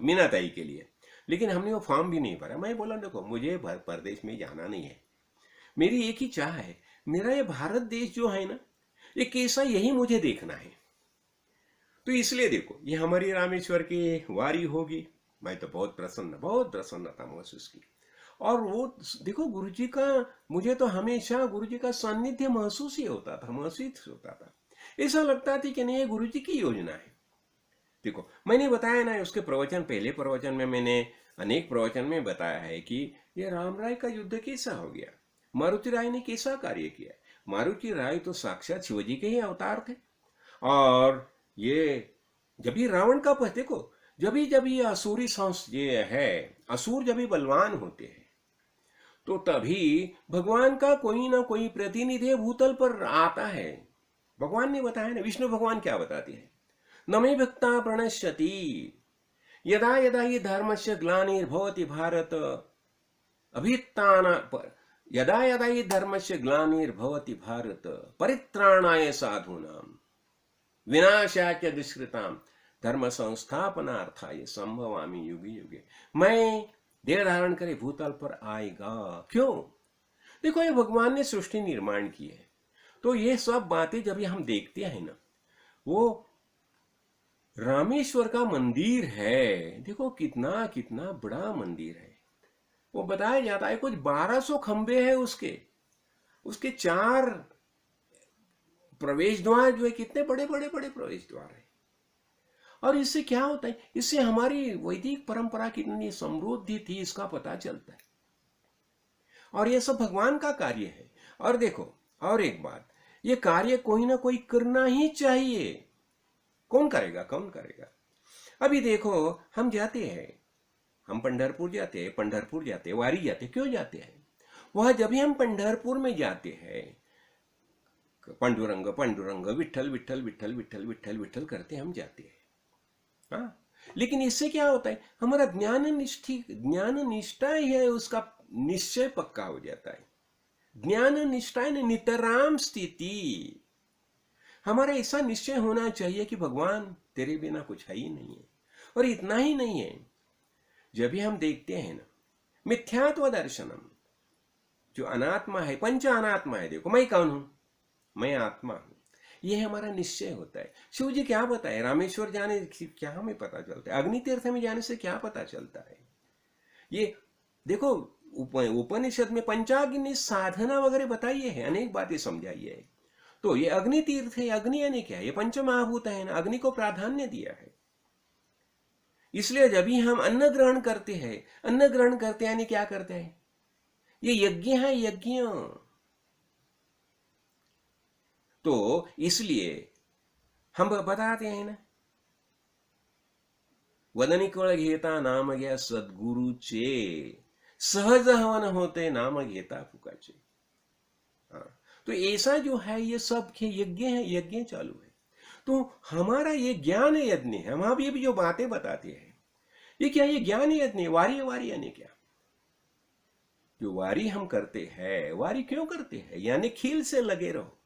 मीना ताई के लिए। लेकिन हमने वो फॉर्म भी नहीं भरा। मैं बोला देखो मुझे परदेश में जाना नहीं है, मेरी एक ही चाह है, मेरा ये भारत देश जो है ना ये कैसा, यही मुझे देखना है। तो इसलिए देखो ये हमारी रामेश्वर की वारी होगी। मैं तो बहुत प्रसन्नता महसूस की। और वो देखो गुरु जी का, मुझे तो हमेशा गुरु जी का सानिध्य महसूस ही होता था, महसूस होता था। ऐसा लगता था कि नहीं ये गुरु जी की योजना है। देखो मैंने बताया ना उसके प्रवचन, पहले प्रवचन में मैंने अनेक प्रवचन में बताया है कि ये राम राय का युद्ध कैसा हो गया, मारुति राय ने कैसा कार्य किया। मारुति राय तो साक्षात शिवजी के ही अवतार थे। और ये जब भी रावण का पथ देखो, जब ये असुरी सांस ये है, असुर जब भी बलवान होते हैं तो तभी भगवान का कोई ना कोई प्रतिनिधि भूतल पर आता है। भगवान ने बताया ना, विष्णु भगवान क्या बताते हैं, न मे भक्ता प्रणश्यति यदा यदा हि धर्मस्य ग्लानिर्भवति भारत अभित्थान यदा यदा हि धर्मस्य ग्लानिर्भवति भारत परित्राणाय साधूनां विनाशाय च दुष्कृतां धर्म संस्थापनार्थाय संभवामि युगे युगे। मैं देह धारण करे भूतल पर आएगा। क्यों? देखो ये भगवान ने सृष्टि निर्माण की है, तो ये सब बातें जब हम देखते हैं ना, वो रामेश्वर का मंदिर है, देखो कितना कितना बड़ा मंदिर है। वो बताया जाता है कुछ 1200 खंबे हैं उसके, उसके 4 प्रवेश द्वार जो है, कितने बड़े बड़े बड़े प्रवेश द्वार है। और इससे क्या होता है, इससे हमारी वैदिक परंपरा कितनी समृद्धि थी इसका पता चलता है। और ये सब भगवान का कार्य है। और देखो और एक बात, ये कार्य कोई ना कोई करना ही चाहिए। कौन करेगा, कौन करेगा? अभी देखो हम जाते हैं, हम पंढरपुर जाते हैं, पंढरपुर जाते हैं, वारी जाते हैं। क्यों जाते हैं? वहां जब भी हम पंढरपुर में जाते हैं, पांडुरंग पांडुरंग विठल विठल विठल विठल विठल विठल करते हम जाते हैं। हाँ, लेकिन इससे क्या होता है, हमारा ज्ञान निष्ठा ही है, उसका निश्चय पक्का हो जाता है। ज्ञान निष्ठा ने नितराम स्थिति, हमारा ऐसा निश्चय होना चाहिए कि भगवान तेरे बिना कुछ है ही नहीं है। और इतना ही नहीं है, जब भी हम देखते हैं ना मिथ्यात्व दर्शनम, जो अनात्मा है, पंच अनात्मा है, देखो मैं कौन हूं, मैं आत्मा हूं, यह हमारा निश्चय होता है। शिव जी क्या बताए, रामेश्वर जाने क्या हमें पता चलता है, अग्नि तीर्थ में जाने से क्या पता चलता है। ये देखो उपनिषद में पंचाग्नि साधना वगैरह बताइए है, अनेक बातें समझाइए है। तो ये अग्नि तीर्थ है, अग्नि यानी क्या है, ये पंचमहाभूत है ना, अग्नि को प्राधान्य दिया है। इसलिए जब भी हम अन्न ग्रहण करते हैं, अन्न ग्रहण करते यानी क्या करते हैं, ये यज्ञ है, यज्ञ। तो इसलिए हम बताते हैं ना, वदनिकळ घेता नाम घ्या सद्गुरुचे, सहज हवन होते नाम घेता फुकाचे। हाँ, तो ऐसा जो है ये सब के यज्ञ है, यज्ञ चालू है। तो हमारा ये ज्ञान यज्ञ है। हम अभी भी जो बातें बताते हैं ये क्या, ये ज्ञान यज्ञ, वारी वारी यानी क्या, जो वारी हम करते हैं, वारी क्यों करते हैं, यानी खील से लगे रहो।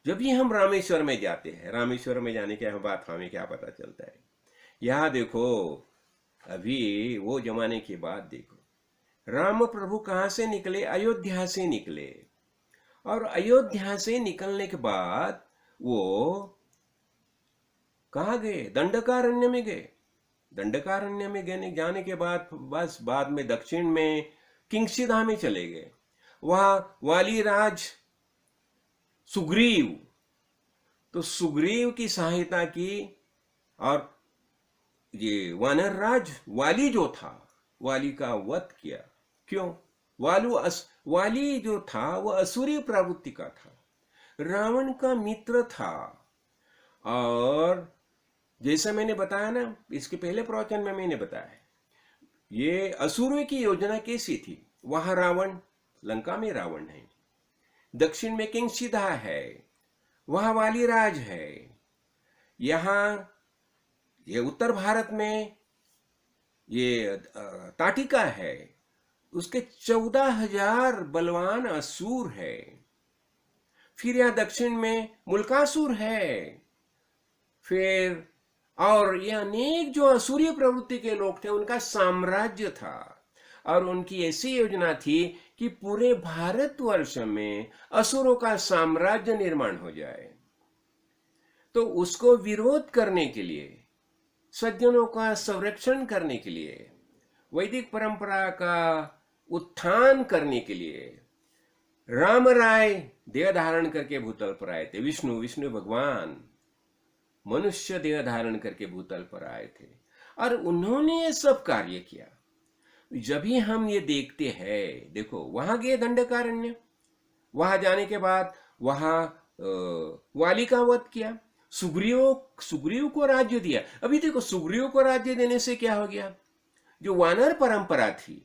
जब भी हम रामेश्वर में जाते हैं, रामेश्वर में जाने के बात हमें क्या पता चलता है, यहां देखो अभी वो जमाने की बात देखो, राम प्रभु कहां से निकले, अयोध्या से निकले। और अयोध्या से निकलने के बाद वो कहाँ गए, दंडकारण्य में गए। दंडकारण्य में गए जाने के बाद बस बाद में दक्षिण में किंगसिधा में चले गए। वहां वाली राज सुग्रीव, तो सुग्रीव की सहायता की। और ये वानर राज वाली जो था, वाली का वध किया। क्यों? वाली जो था वो असुरी प्रवृत्ति का था, रावण का मित्र था। और जैसे मैंने बताया ना, इसके पहले प्रवचन में मैंने बताया ये असुरों की योजना कैसी थी। वहां रावण, लंका में रावण है, दक्षिण में किंगसिधा है, वहां वाली राज है, यहां ये उत्तर भारत में ये ताटिका है, उसके 14,000 बलवान असुर है। फिर यहां दक्षिण में मुल्कासुर है, फिर और ये अनेक जो असुरी प्रवृत्ति के लोग थे उनका साम्राज्य था, और उनकी ऐसी योजना थी कि पूरे भारतवर्ष में असुरों का साम्राज्य निर्माण हो जाए। तो उसको विरोध करने के लिए, सज्जनों का संरक्षण करने के लिए, वैदिक परंपरा का उत्थान करने के लिए राम राय देह धारण करके भूतल पर आए थे। विष्णु भगवान मनुष्य देह धारण करके भूतल पर आए थे और उन्होंने ये सब कार्य किया। जब भी हम ये देखते हैं, देखो वहां गए दंडकारण्य, वहां जाने के बाद वहां वाली का वध किया, सुग्रीव को राज्य दिया। अभी देखो सुग्रीव को राज्य देने से क्या हो गया, जो वानर परंपरा थी,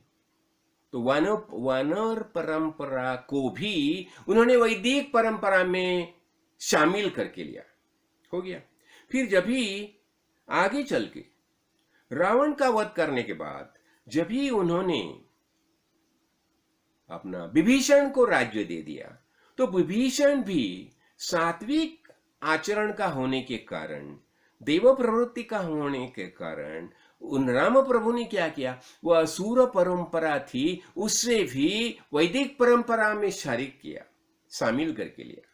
तो वानर परंपरा को भी उन्होंने वैदिक परंपरा में शामिल करके लिया, हो गया। फिर जब भी आगे चल के रावण का वध करने के बाद जब भी उन्होंने अपना विभीषण को राज्य दे दिया, तो विभीषण भी सात्विक आचरण का होने के कारण, देव प्रवृत्ति का होने के कारण, उन राम प्रभु ने क्या किया, वह असुर परंपरा थी उससे भी वैदिक परंपरा में शारिक किया, शामिल करके लिया।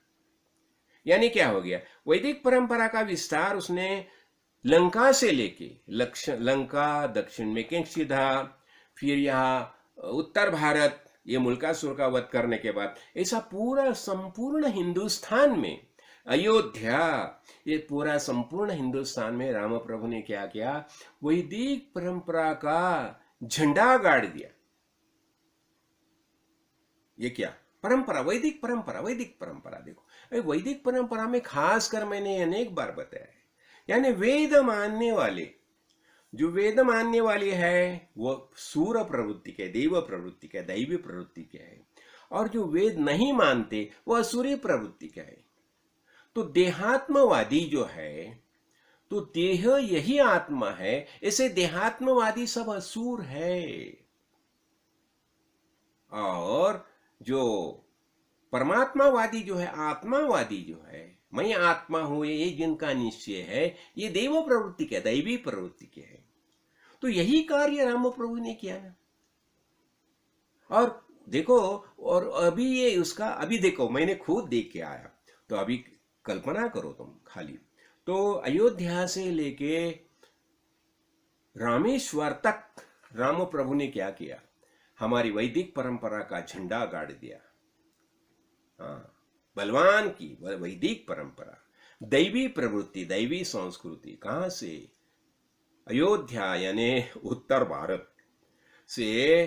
यानी क्या हो गया, वैदिक परंपरा का विस्तार उसने लंका से लेके लंका, दक्षिण में किंगशिधा, फिर यहाँ उत्तर भारत, ये मुल्कासुर का वध करने के बाद ऐसा पूरा संपूर्ण हिंदुस्तान में, अयोध्या, ये पूरा संपूर्ण हिंदुस्तान में राम प्रभु ने क्या किया, वैदिक परंपरा का झंडा गाड़ दिया। ये क्या परंपरा, वैदिक परंपरा देखो, वैदिक परंपरा में खास कर मैंने अनेक बार बताया है, यानी वेद मानने वाले, जो वेद मानने वाले है वो सूर प्रवृत्ति के, देव प्रवृत्ति के, दैवी प्रवृत्ति के है, और जो वेद नहीं मानते वो असुरी प्रवृत्ति के है। तो देहात्मवादी जो है, तो देह यही आत्मा है, ऐसे देहात्मवादी सब असुर है। और जो परमात्मावादी जो है, आत्मावादी जो है, मैं आत्मा हूं, ये जिनका निश्चय है, ये देव प्रवृत्ति के, दैवी प्रवृत्ति के है। तो यही कार्य राम प्रभु ने किया ना। और देखो, और अभी ये उसका, अभी देखो मैंने खुद देख के आया, तो अभी कल्पना करो तुम खाली, तो अयोध्या से लेके रामेश्वर तक राम प्रभु ने क्या किया, हमारी वैदिक परंपरा का झंडा गाड़ दिया। हाँ, बलवान की वैदिक परंपरा, दैवी प्रवृत्ति, दैवी संस्कृति, कहां से, अयोध्या यानी उत्तर भारत से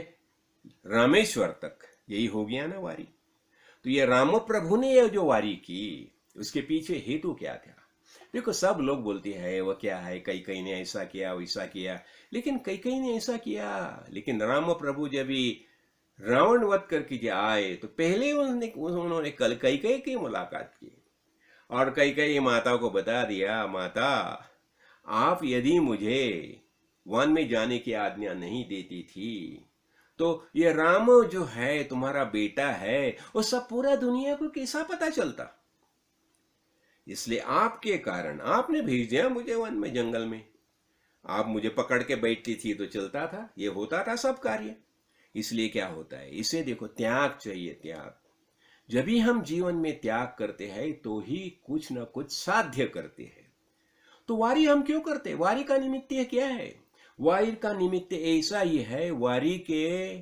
रामेश्वर तक, यही हो गया ना वारी। तो ये राम प्रभु ने ये जो वारी की, उसके पीछे हेतु क्या था। देखो सब लोग बोलते हैं वो क्या है, कई ने ऐसा किया वैसा किया, लेकिन कई ने ऐसा किया, लेकिन राम प्रभु जब भी रावण वध करके आए तो पहले उन्होंने कल कई की मुलाकात की, और कई माता को बता दिया, माता आप यदि मुझे वन में जाने की आज्ञा नहीं देती थी तो ये राम जो है तुम्हारा बेटा है, वो सब पूरा दुनिया को कैसा पता चलता। इसलिए आपके कारण आपने भेज दिया मुझे वन में, जंगल में, आप मुझे पकड़ के बैठती थी तो चलता था, ये होता था सब कार्य। इसलिए क्या होता है, इसे देखो, त्याग चाहिए, त्याग। जब भी हम जीवन में त्याग करते हैं तो ही कुछ ना कुछ साध्य करते हैं। तो वारी हम क्यों करते हैं, वारी का निमित्त क्या है, वारी का निमित्त ऐसा ही है, वारी के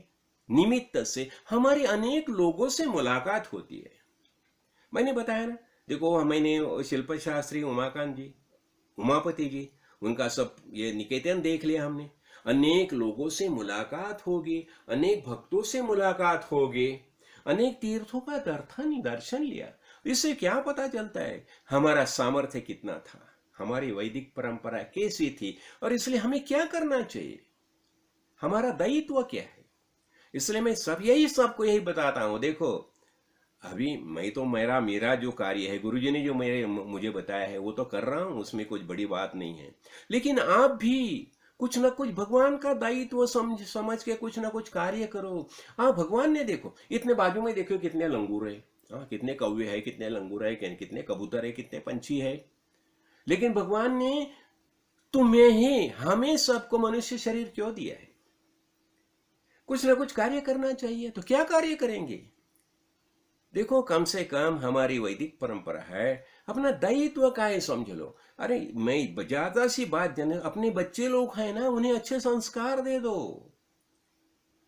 निमित्त से हमारी अनेक लोगों से मुलाकात होती है। मैंने बताया ना, देखो मैंने शिल्प शास्त्री उमाकांत जी, उमापति जी, उनका सब ये निकेतन देख लिया हमने, अनेक लोगों से मुलाकात होगी, अनेक भक्तों से मुलाकात होगी, अनेक तीर्थों का दर्शन लिया। इससे क्या पता चलता है हमारा सामर्थ्य कितना था, हमारी वैदिक परंपरा कैसी थी, और इसलिए हमें क्या करना चाहिए, हमारा दायित्व क्या है। इसलिए मैं सबको यही बताता हूं। देखो अभी मैं तो मेरा जो कार्य है, गुरुजी ने जो मुझे बताया है वो तो कर रहा हूं, उसमें कुछ बड़ी बात नहीं है, लेकिन आप भी कुछ ना कुछ भगवान का दायित्व समझ के कुछ ना कुछ कार्य करो। हाँ, भगवान ने देखो इतने बाजू में देखो कितने लंगूर है, हाँ कितने कौवे है, कितने लंगूर है, कितने कबूतर है, कितने पंछी है, लेकिन भगवान ने तुम्हें ही हमें सबको मनुष्य शरीर क्यों दिया है? कुछ ना कुछ कार्य करना चाहिए। तो क्या कार्य करेंगे? देखो, कम से कम हमारी वैदिक परंपरा है, अपना दायित्व का है समझ लो। अरे मैं ज्यादा सी बात जाने, अपने बच्चे लोग हैं ना, उन्हें अच्छे संस्कार दे दो,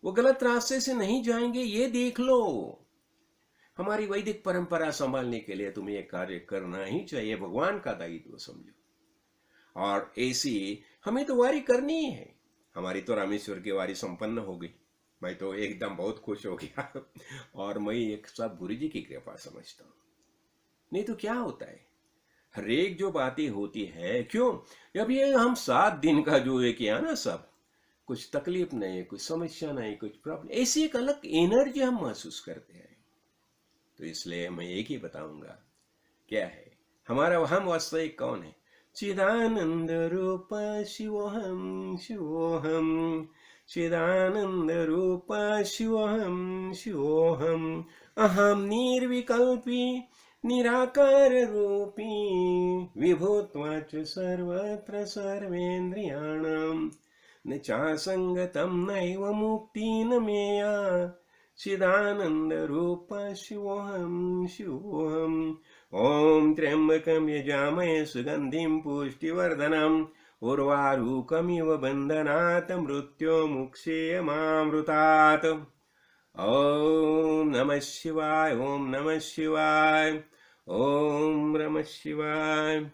वो गलत रास्ते से नहीं जाएंगे, ये देख लो। हमारी वैदिक परंपरा संभालने के लिए तुम्हें एक कार्य करना ही चाहिए, भगवान का दायित्व समझो। और ऐसी हमें तो वारी करनी ही है। हमारी तो रामेश्वर की वारी संपन्न हो गई, मैं तो एकदम बहुत खुश हो गया। और मैं एक सब गुरु जी की कृपा समझता हूँ। नहीं तो क्या होता है, हर एक जो बातें होती है, क्यों अब ये हम 7 दिन का जो ये किया ना, सब कुछ तकलीफ नहीं, कुछ समस्या नहीं, कुछ प्रॉब्लम, ऐसी एक अलग एनर्जी हम महसूस करते हैं। तो इसलिए मैं एक ही बताऊंगा, क्या है हमारा, हम वास्तविक कौन है? चिदानंद रूप शिवोहम शिवोहम, चिदानंद रूप शिवोहम शिवोहम, अहम निर्विकल्पी निराकार रूपी, विभूत्वाच सर्वत्र सर्वेन्द्रियाणां, न चासंगतं नैव मुक्तिं मेया, चिदानंद रूप शिवोहम शिवोहम। ओम त्र्यंबकं यजामहे सुगंधिं पुष्टिवर्धनम्, उर्वारुकमिव बन्धनात् मृत्योर्मुक्षेयमामृतात्। ओम नमः शिवाय, ओम नमः शिवाय, ओम नमः शिवाय।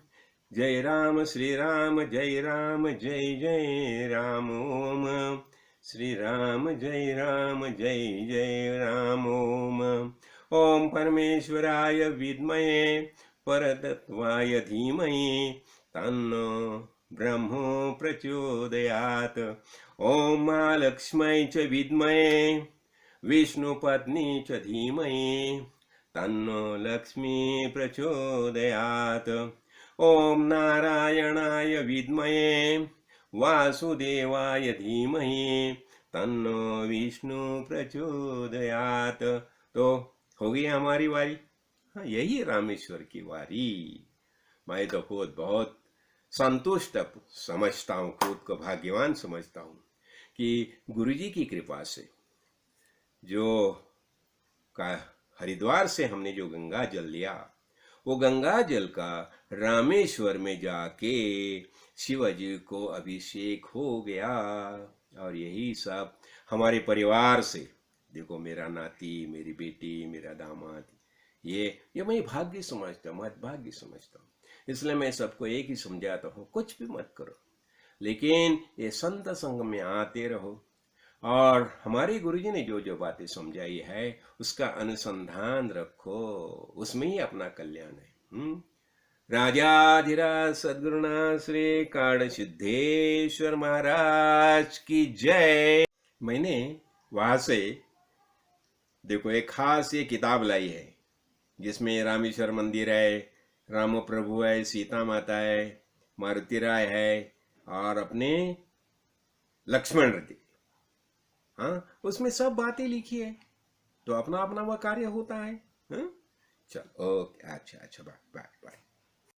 जय राम श्री राम, जय राम जय जय राम, ओम श्री राम जय राम जय जय राम, ओम। ओम परमेश्वराय विद्महे परतत्वाय धीमहि, तन्नो ब्रह्मो प्रचोदयात्। ओम महालक्ष्म्यै च विद्महे विष्णुपत्नी च धीमहि, तन्नो लक्ष्मी प्रचोदयात्। ओम नारायणाय विद्महे वासुदेवाय धीमहि, तन्नो विष्णु प्रचोदयात्। तो हो गई हमारी वारी। हाँ, यही रामेश्वर की वारी। मैं तो खुद बहुत संतुष्ट समझता हूँ, खुद को भाग्यवान समझता हूँ कि गुरुजी की कृपा से जो का हरिद्वार से हमने जो गंगा जल लिया, वो गंगा जल का रामेश्वर में जाके शिवजी को अभिषेक हो गया। और यही सब हमारे परिवार से, देखो मेरा नाती, मेरी बेटी, मेरा दामाद, ये मैं भाग्य समझता हूँ, मत भाग्य समझता हूँ। इसलिए मैं सबको एक ही समझाता हूँ, कुछ भी मत करो, लेकिन ये संत संग में आते रहो। और हमारे गुरुजी ने जो जो बातें समझाई है उसका अनुसंधान रखो, उसमें ही अपना कल्याण है। राजाधिराज सद्गुरुनाथ श्री काड़ सिद्धेश्वर महाराज की जय। मैंने वहां से देखो एक खास ये किताब लाई है, जिसमें रामेश्वर मंदिर है, राम प्रभु है, सीता माता है, मारुति राय है, और अपने लक्ष्मण जी। हाँ, उसमें सब बातें लिखी है। तो अपना अपना वह कार्य होता है। हाँ? चलो, ओके, अच्छा, बाय बाय बाय।